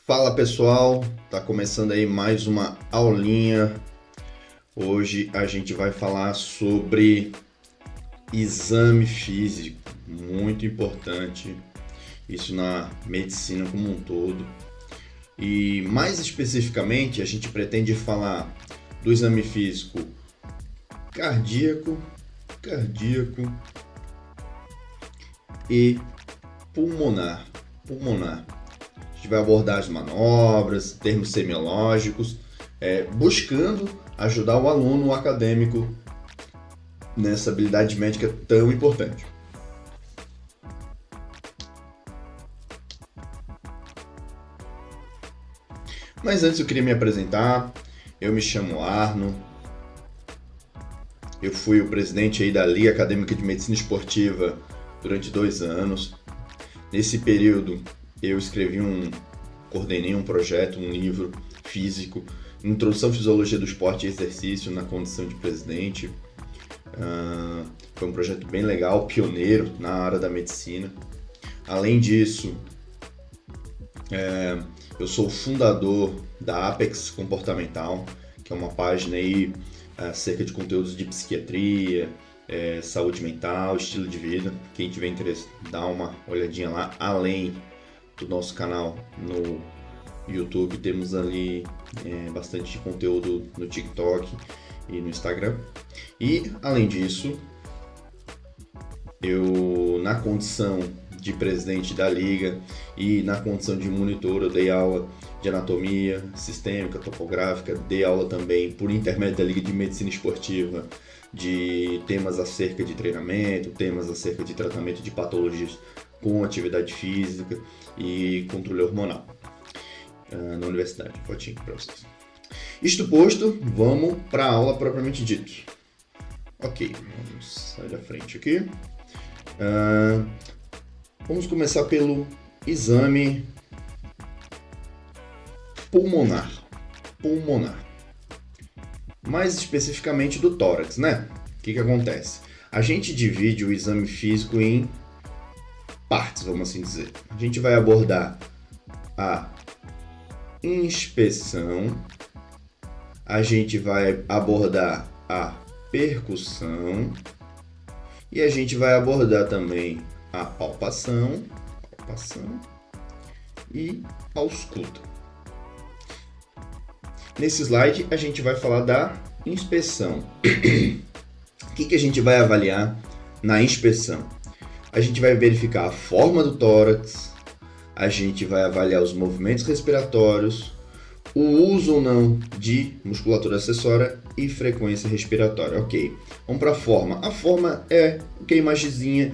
Fala pessoal, tá começando aí mais uma aulinha. Hoje a gente vai falar sobre exame físico, muito importante, isso na medicina como um todo. E mais especificamente a gente pretende falar do exame físico cardíaco e pulmonar. A gente vai abordar as manobras, termos semiológicos, buscando ajudar o aluno, o acadêmico, nessa habilidade médica tão importante. Mas antes eu queria me apresentar. Eu me chamo Arno. Eu fui o presidente aí da Liga Acadêmica de Medicina Esportiva durante 2 anos. Nesse período eu coordenei um projeto, um livro físico, Introdução à Fisiologia do Esporte e Exercício na condição de presidente. Foi um projeto bem legal, pioneiro na área da medicina. Além disso, eu sou o fundador da Apex Comportamental, que é uma página aí acerca de conteúdos de psiquiatria, saúde mental, estilo de vida. Quem tiver interesse, dá uma olhadinha lá. Além do nosso canal no YouTube, temos ali bastante conteúdo no TikTok e no Instagram. E além disso, eu, na condição de presidente da liga e na condição de monitor, eu dei aula de anatomia sistêmica, topográfica, dei aula também por intermédio da Liga de Medicina Esportiva de temas acerca de treinamento, temas acerca de tratamento de patologias com atividade física e controle hormonal na universidade. Fotinho para vocês. Isto posto, vamos para a aula propriamente dito. Ok, vamos sair da frente aqui. Vamos começar pelo exame pulmonar. Mais especificamente do tórax, né? O que acontece? A gente divide o exame físico em partes, vamos assim dizer. A gente vai abordar a inspeção, a gente vai abordar a percussão e a gente vai abordar também a palpação e a ausculta. Nesse slide a gente vai falar da inspeção. O que a gente vai avaliar na inspeção? A gente vai verificar a forma do tórax, a gente vai avaliar os movimentos respiratórios, o uso ou não de musculatura acessória e frequência respiratória. Ok, vamos para a forma. A forma é o que a imagenzinha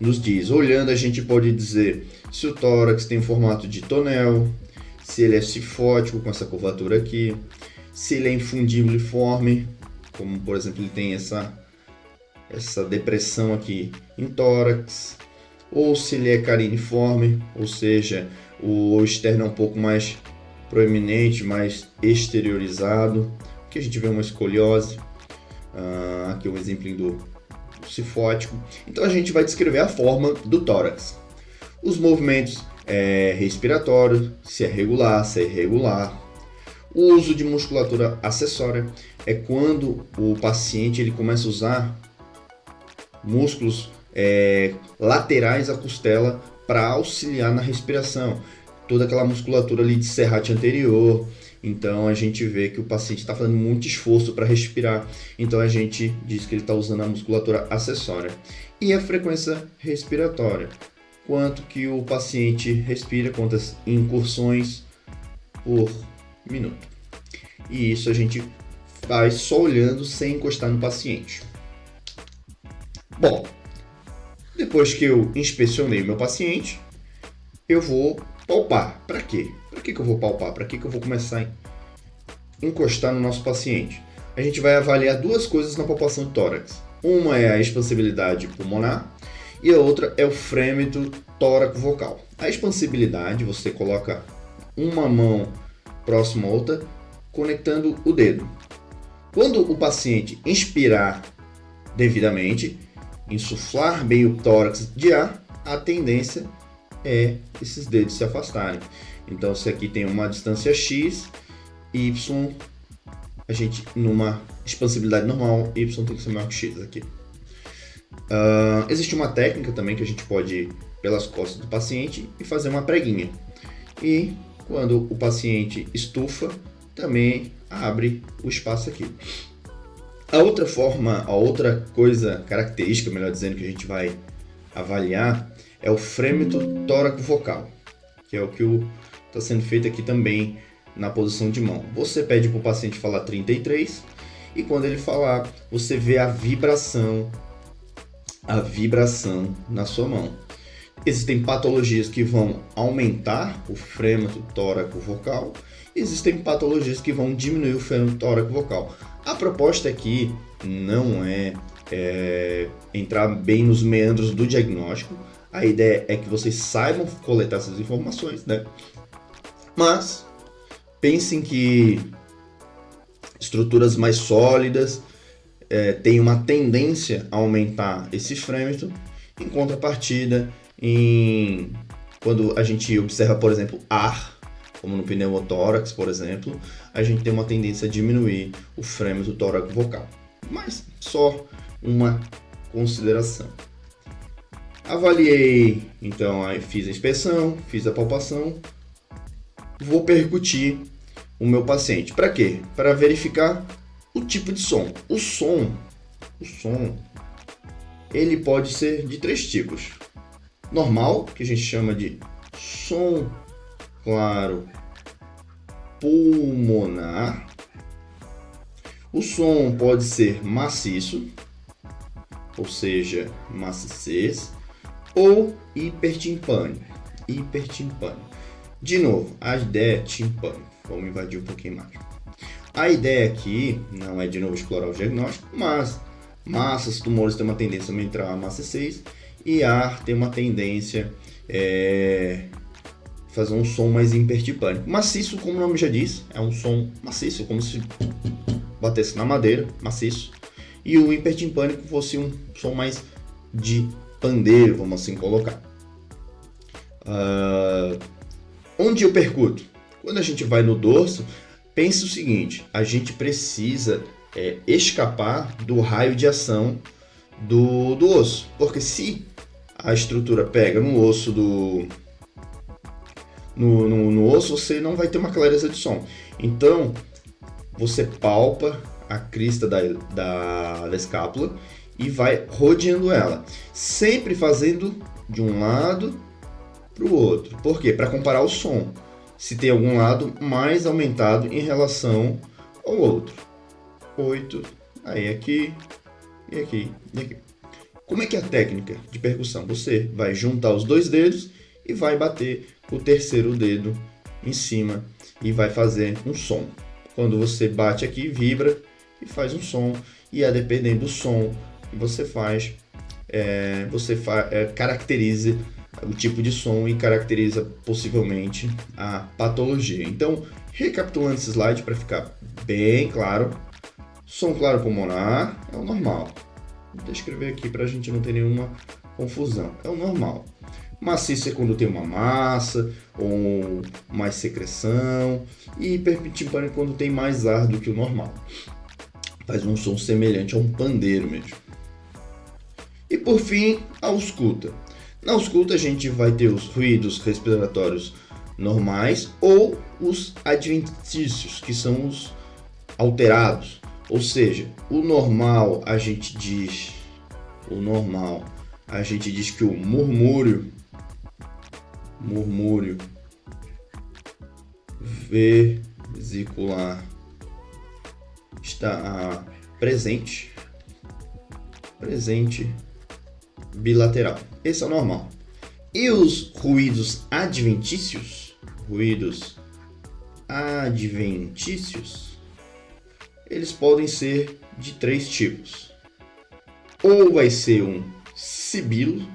nos diz. Olhando, a gente pode dizer se o tórax tem formato de tonel, se ele é cifótico com essa curvatura aqui, se ele é infundibuliforme, como por exemplo ele tem essa depressão aqui em tórax, ou se ele é cariniforme, ou seja, o externo é um pouco mais proeminente, mais exteriorizado. Aqui a gente vê uma escoliose, aqui um exemplo do cifótico. Então a gente vai descrever a forma do tórax. Os movimentos respiratórios, se é regular, se é irregular. O uso de musculatura acessória é quando o paciente ele começa a usar músculos laterais à costela para auxiliar na respiração. Toda aquela musculatura ali de serrate anterior. Então a gente vê que o paciente está fazendo muito esforço para respirar. Então a gente diz que ele está usando a musculatura acessória. E a frequência respiratória. Quanto que o paciente respira, quantas incursões por minuto. E isso a gente faz só olhando, sem encostar no paciente. Bom, depois que eu inspecionei o meu paciente, eu vou palpar. Para quê? Para que eu vou palpar? Para que eu vou começar a encostar no nosso paciente? A gente vai avaliar 2 coisas na palpação do tórax. Uma é a expansibilidade pulmonar e a outra é o frêmito tóraco-vocal. A expansibilidade, você coloca uma mão próxima à outra, conectando o dedo. Quando o paciente inspirar devidamente, insuflar bem o tórax de ar, a tendência é esses dedos se afastarem. Então, se aqui tem uma distância x, y, a gente, numa expansibilidade normal, y tem que ser maior que x aqui. Existe uma técnica também que a gente pode ir pelas costas do paciente e fazer uma preguinha. E quando o paciente estufa, também abre o espaço aqui. A outra coisa característica, melhor dizendo, que a gente vai avaliar é o frêmito tóraco-vocal, que é o que está sendo feito aqui também na posição de mão. Você pede para o paciente falar 33 e quando ele falar, você vê a vibração na sua mão. Existem patologias que vão aumentar o frêmito tóraco-vocal, existem patologias que vão diminuir o frêmito tóraco-vocal. A proposta aqui não é entrar bem nos meandros do diagnóstico. A ideia é que vocês saibam coletar essas informações, né? Mas pensem que estruturas mais sólidas têm uma tendência a aumentar esse frêmito, em contrapartida, quando a gente observa, por exemplo, ar, como no pneumotórax, por exemplo, a gente tem uma tendência a diminuir o frêmito tóraco-vocal. Mas só uma consideração. Avaliei, então, aí fiz a inspeção, fiz a palpação, vou percutir o meu paciente. Para quê? Para verificar o tipo de som. O som, ele pode ser de 3 tipos. Normal, que a gente chama de som claro pulmonar. O som pode ser maciço, ou seja, maciez, ou hipertimpânico. De novo, a ideia é timpânico. Vamos invadir um pouquinho mais. A ideia aqui não é de novo explorar o diagnóstico, mas massas, tumores têm uma tendência a aumentar a maciez e ar tem uma tendência fazer um som mais hipertimpânico. Maciço, como o nome já diz, é um som maciço, como se batesse na madeira, maciço. E o hipertimpânico fosse um som mais de pandeiro, vamos assim colocar. Onde eu percuto? Quando a gente vai no dorso, pense o seguinte, a gente precisa escapar do raio de ação do osso, porque se a estrutura pega no osso no osso, você não vai ter uma clareza de som. Então, você palpa a crista da escápula e vai rodeando ela, sempre fazendo de um lado para o outro. Por quê? Para comparar o som, se tem algum lado mais aumentado em relação ao outro. 8, aí aqui, e aqui, e aqui. Como é que é a técnica de percussão? Você vai juntar os 2 dedos e vai bater o terceiro dedo em cima e vai fazer um som. Quando você bate aqui, vibra e faz um som. E dependendo do som que você faz, caracteriza o tipo de som e caracteriza possivelmente a patologia. Então, recapitulando esse slide para ficar bem claro, som claro pulmonar é o normal. Vou escrever aqui para a gente não ter nenhuma confusão. É o normal. Maciço é quando tem uma massa ou mais secreção. E hipertimpânico quando tem mais ar do que o normal. Faz um som semelhante a um pandeiro mesmo. E por fim, a ausculta. Na ausculta a gente vai ter os ruídos respiratórios normais ou os adventícios, que são os alterados. Ou seja, o normal a gente diz que o murmúrio vesicular está presente bilateral. Esse é o normal. E os ruídos adventícios, eles podem ser de 3 tipos. Ou vai ser um sibilo,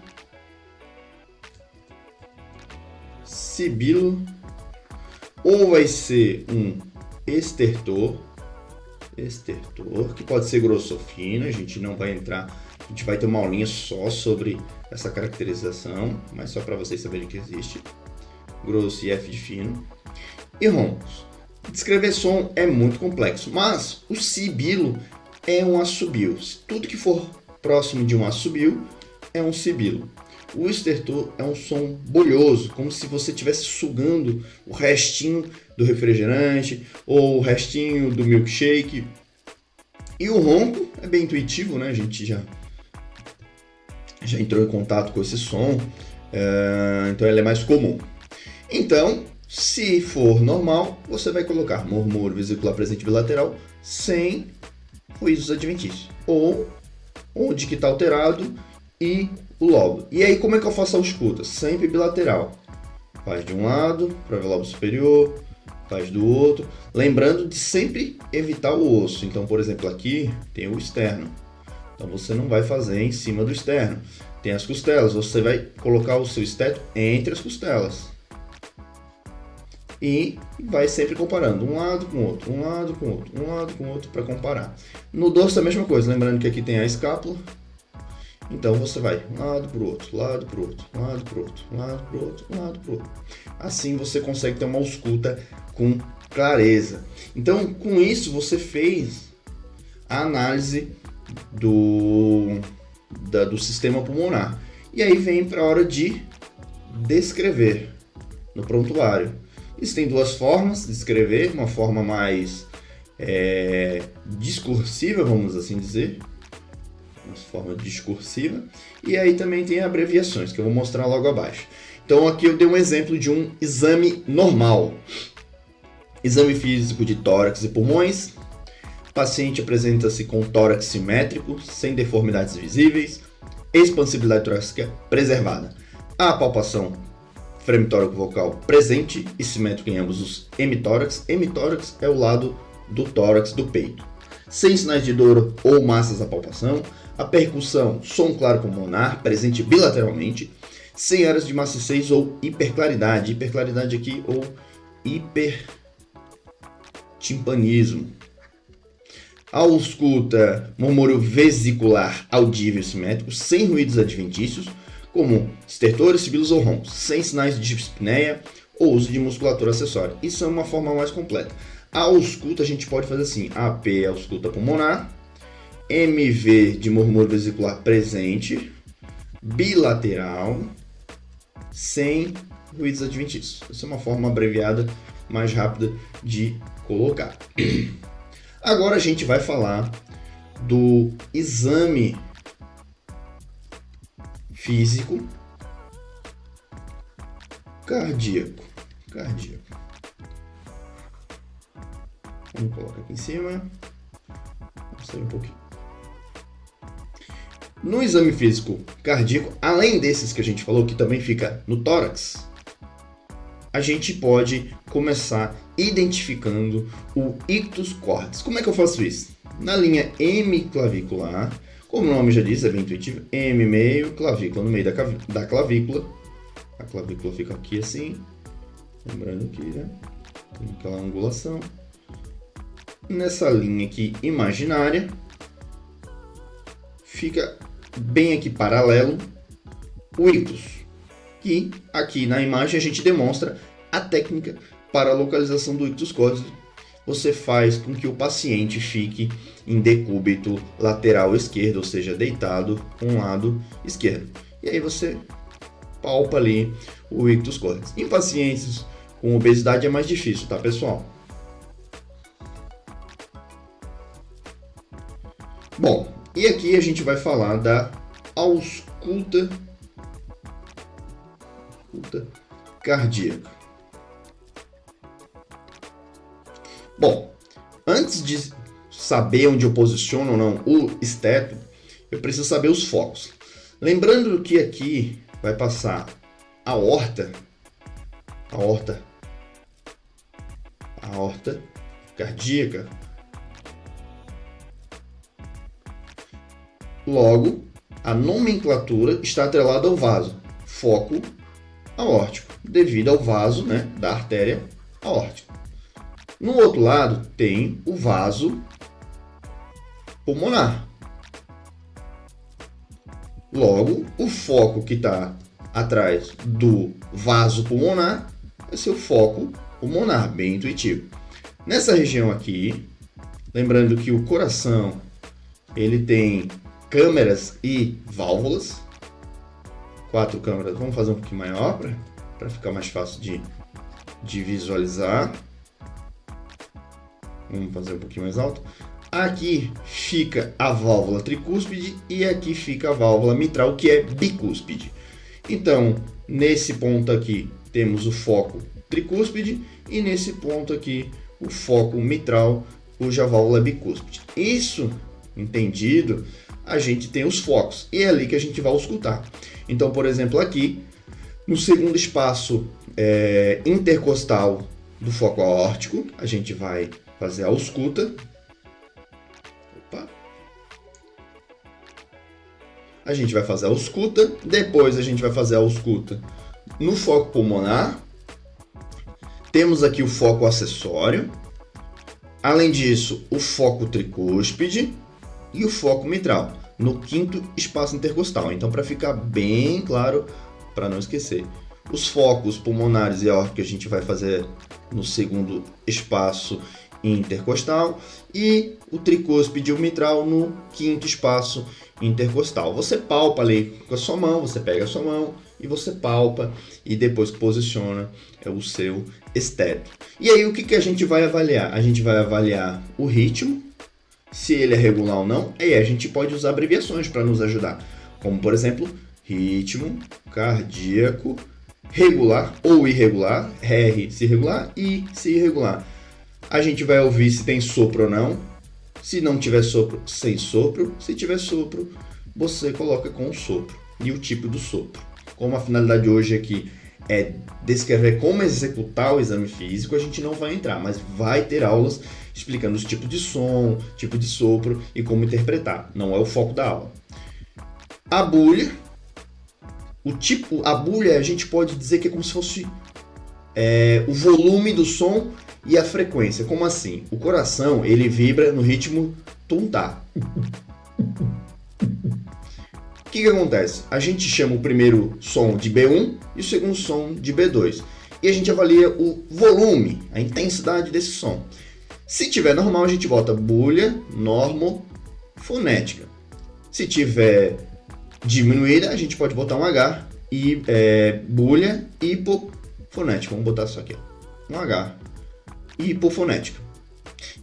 ou vai ser um estertor, que pode ser grosso ou fino, a gente não vai entrar A gente vai ter uma aulinha só sobre essa caracterização, mas só para vocês saberem que existe. Grosso e F de fino. E roncos. Descrever som é muito complexo, mas o sibilo é um assobio. Tudo que for próximo de um assobio é um sibilo. O estertor é um som bolhoso, como se você estivesse sugando o restinho do refrigerante ou o restinho do milkshake. E o ronco é bem intuitivo, né? A gente já entrou em contato com esse som, então ele é mais comum. Então, se for normal, você vai colocar murmúrio vesicular presente bilateral sem ruídos adventícios, ou onde que está alterado e o lobo. E aí, como é que eu faço a ausculta? Sempre bilateral. Faz de um lado para o lobo superior, faz do outro. Lembrando de sempre evitar o osso. Então, por exemplo, aqui tem o externo. Então, você não vai fazer em cima do externo. Tem as costelas. Você vai colocar o seu esteto entre as costelas. E vai sempre comparando um lado com o outro, um lado com o outro, um lado com o outro para comparar. No dorso é a mesma coisa. Lembrando que aqui tem a escápula. Então você vai um lado para o outro, lado para o outro, lado para o outro, lado para o outro, lado para o outro. Assim você consegue ter uma ausculta com clareza. Então, com isso você fez a análise do sistema pulmonar. E aí vem para a hora de descrever no prontuário. Existem duas formas de escrever, uma forma mais discursiva, vamos assim dizer, uma forma discursiva, e aí também tem abreviações, que eu vou mostrar logo abaixo. Então aqui eu dei um exemplo de um exame normal. Exame físico de tórax e pulmões. O paciente apresenta-se com tórax simétrico, sem deformidades visíveis, expansibilidade torácica preservada. A palpação fêmur-tóraco-vocal presente e simétrico em ambos os hemitórax. Hemitórax é o lado do tórax do peito. Sem sinais de dor ou massas à palpação. A percussão, som claro pulmonar, presente bilateralmente. Sem áreas de maciçez ou hiperclaridade. Hiperclaridade aqui ou hipertimpanismo. Ausculta, murmúrio vesicular audível e simétrico, sem ruídos adventícios, como estertores, sibilos ou roncos, sem sinais de dispneia ou uso de musculatura acessória. Isso é uma forma mais completa. A ausculta a gente pode fazer assim: AP é ausculta pulmonar, MV de murmúrio vesicular presente, bilateral, sem ruídos adventícios. Essa é uma forma abreviada, mais rápida de colocar. Agora a gente vai falar do exame físico cardíaco. Vamos colocar aqui em cima. Vamos sair um pouquinho. No exame físico cardíaco, além desses que a gente falou, que também fica no tórax, a gente pode começar identificando o ictus cordis. Como é que eu faço isso? Na linha M clavicular, como o nome já diz, é bem intuitivo, M meio, clavícula no meio da clavícula. A clavícula fica aqui assim, lembrando que, né, tem aquela angulação. Nessa linha aqui imaginária, fica bem aqui paralelo o ictus, que aqui na imagem a gente demonstra a técnica para a localização do ictus cordis. Você faz com que o paciente fique em decúbito lateral esquerdo, ou seja, deitado com o lado esquerdo. E aí você palpa ali o ictus cordis. Em pacientes com obesidade é mais difícil, tá, pessoal? Bom, e aqui a gente vai falar da ausculta cardíaca. Bom, antes de saber onde eu posiciono ou não o esteto, eu preciso saber os focos. Lembrando que aqui vai passar a aorta cardíaca. Logo, a nomenclatura está atrelada ao vaso, foco aórtico, devido ao vaso, né, da artéria aórtica. No outro lado tem o vaso pulmonar. Logo, o foco que está atrás do vaso pulmonar vai ser o foco pulmonar, bem intuitivo. Nessa região aqui, lembrando que o coração ele tem câmeras e válvulas, 4 câmeras, vamos fazer um pouquinho maior para ficar mais fácil de visualizar. Vamos fazer um pouquinho mais alto. Aqui fica a válvula tricúspide e aqui fica a válvula mitral, que é bicúspide. Então, nesse ponto aqui temos o foco tricúspide e nesse ponto aqui o foco mitral, cuja válvula é bicúspide. Isso entendido, a gente tem os focos e é ali que a gente vai auscultar. Então, por exemplo, aqui no segundo espaço intercostal do foco aórtico, a gente vai fazer a ausculta. A gente vai fazer a ausculta, depois a gente vai fazer a ausculta no foco pulmonar. Temos aqui o foco acessório. Além disso, o foco tricúspide e o foco mitral, no quinto espaço intercostal. Então, para ficar bem claro, para não esquecer, os focos pulmonares e aórticos a gente vai fazer no segundo espaço intercostal e o tricúspide e o mitral no quinto espaço intercostal. Você palpa ali com a sua mão, você pega a sua mão e você palpa e depois posiciona o seu estéto. E aí o que a gente vai avaliar? A gente vai avaliar o ritmo, se ele é regular ou não, e aí a gente pode usar abreviações para nos ajudar, como por exemplo, ritmo cardíaco regular ou irregular, R se regular, I se irregular. A gente vai ouvir se tem sopro ou não. Se não tiver sopro, sem sopro. Se tiver sopro, você coloca com o sopro e o tipo do sopro. Como a finalidade hoje aqui é descrever como executar o exame físico, a gente não vai entrar, mas vai ter aulas explicando os tipos de som, tipo de sopro e como interpretar. Não é o foco da aula. A bulha. A bulha a gente pode dizer que é como se fosse o volume do som e a frequência. Como assim? O coração ele vibra no ritmo tum-tá. O que acontece? A gente chama o primeiro som de B1 e o segundo som de B2. E a gente avalia o volume, a intensidade desse som. Se tiver normal, a gente bota bulha normofonética. Se tiver diminuída, a gente pode botar um H e bulha hipofonética. Vamos botar só aqui, um H e hipofonética.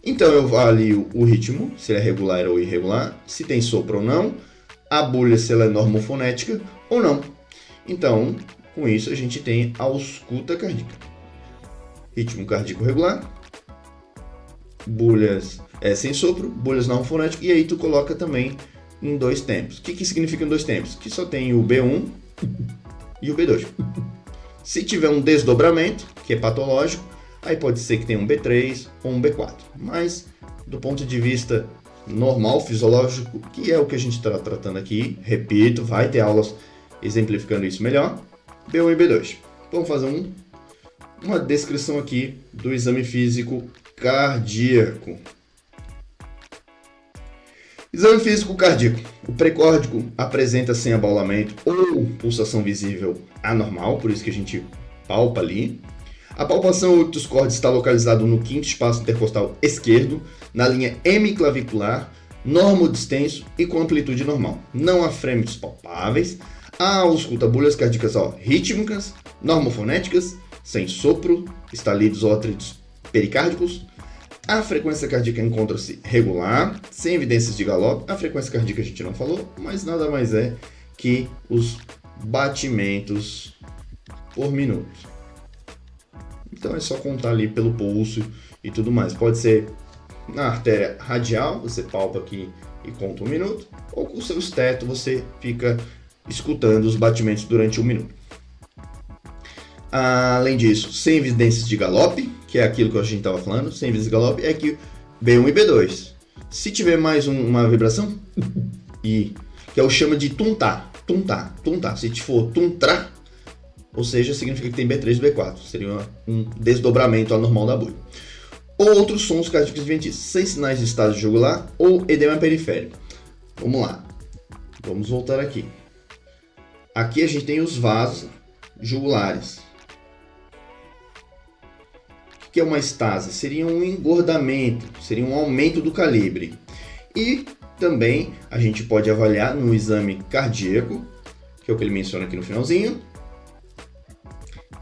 Então eu avalio o ritmo, se ele é regular ou irregular, se tem sopro ou não, a bulha se ela é normofonética ou não. Então, com isso a gente tem a ausculta cardíaca. Ritmo cardíaco regular, bulhas sem sopro, bulhas normofonéticas, e aí tu coloca também em 2 tempos. O que significa em 2 tempos? Que só tem o B1 e o B2. Se tiver um desdobramento, que é patológico, aí pode ser que tenha um B3 ou um B4. Mas, do ponto de vista normal, fisiológico, que é o que a gente está tratando aqui, repito, vai ter aulas exemplificando isso melhor, B1 e B2. Vamos fazer uma descrição aqui do exame físico cardíaco. Exame físico cardíaco. O precórdico apresenta sem abaulamento ou pulsação visível anormal, por isso que a gente palpa ali. A palpação ictus cordis está localizado no quinto espaço intercostal esquerdo, na linha hemiclavicular, normodistenso e com amplitude normal. Não há frêmitos palpáveis. A ausculta bulhas cardíacas rítmicas, normofonéticas, sem sopro, estalidos ou atritos pericárdicos. A frequência cardíaca encontra-se regular, sem evidências de galope. A frequência cardíaca a gente não falou, mas nada mais é que os batimentos por minuto. Então é só contar ali pelo pulso e tudo mais. Pode ser na artéria radial, você palpa aqui e conta 1 minuto, ou com o seu esteto você fica escutando os batimentos durante 1 minuto. Além disso, sem evidências de galope, que é aquilo que a gente estava falando, sem evidências de galope, é que B1 e B2. Se tiver mais uma vibração, que é o chama de tum-tá, tum-tá, tum-tá. Se for tum-trá, ou seja, significa que tem B3 e B4. Seria um desdobramento anormal da bulha. Ou outros sons cardíacos adventícios, sem sinais de estado jugular ou edema periférico. Vamos lá. Vamos voltar aqui. Aqui a gente tem os vasos jugulares. O que é uma estase? Seria um engordamento, seria um aumento do calibre. E também a gente pode avaliar no exame cardíaco, que é o que ele menciona aqui no finalzinho.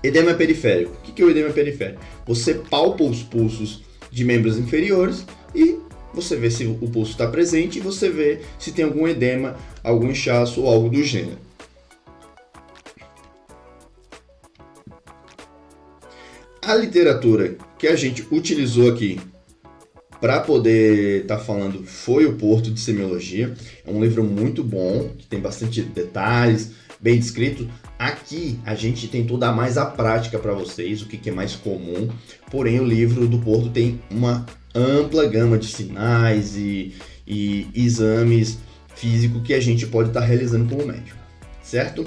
Edema periférico. O que é o edema periférico? Você palpa os pulsos de membros inferiores e você vê se o pulso está presente e você vê se tem algum edema, algum inchaço ou algo do gênero. A literatura que a gente utilizou aqui para poder estar falando foi o Porto de Semiologia. É um livro muito bom, que tem bastante detalhes, bem descrito. Aqui a gente tentou dar mais a prática para vocês, o que é mais comum. Porém, o livro do Porto tem uma ampla gama de sinais e exames físicos que a gente pode estar realizando como médico, certo?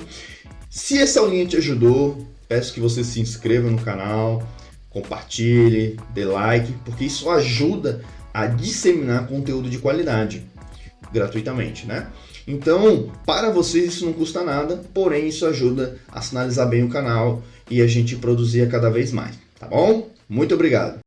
Se essa aulinha te ajudou, peço que você se inscreva no canal, compartilhe, dê like, porque isso ajuda a disseminar conteúdo de qualidade, gratuitamente, né? Então, para vocês isso não custa nada, porém isso ajuda a sinalizar bem o canal e a gente produzir cada vez mais, tá bom? Muito obrigado!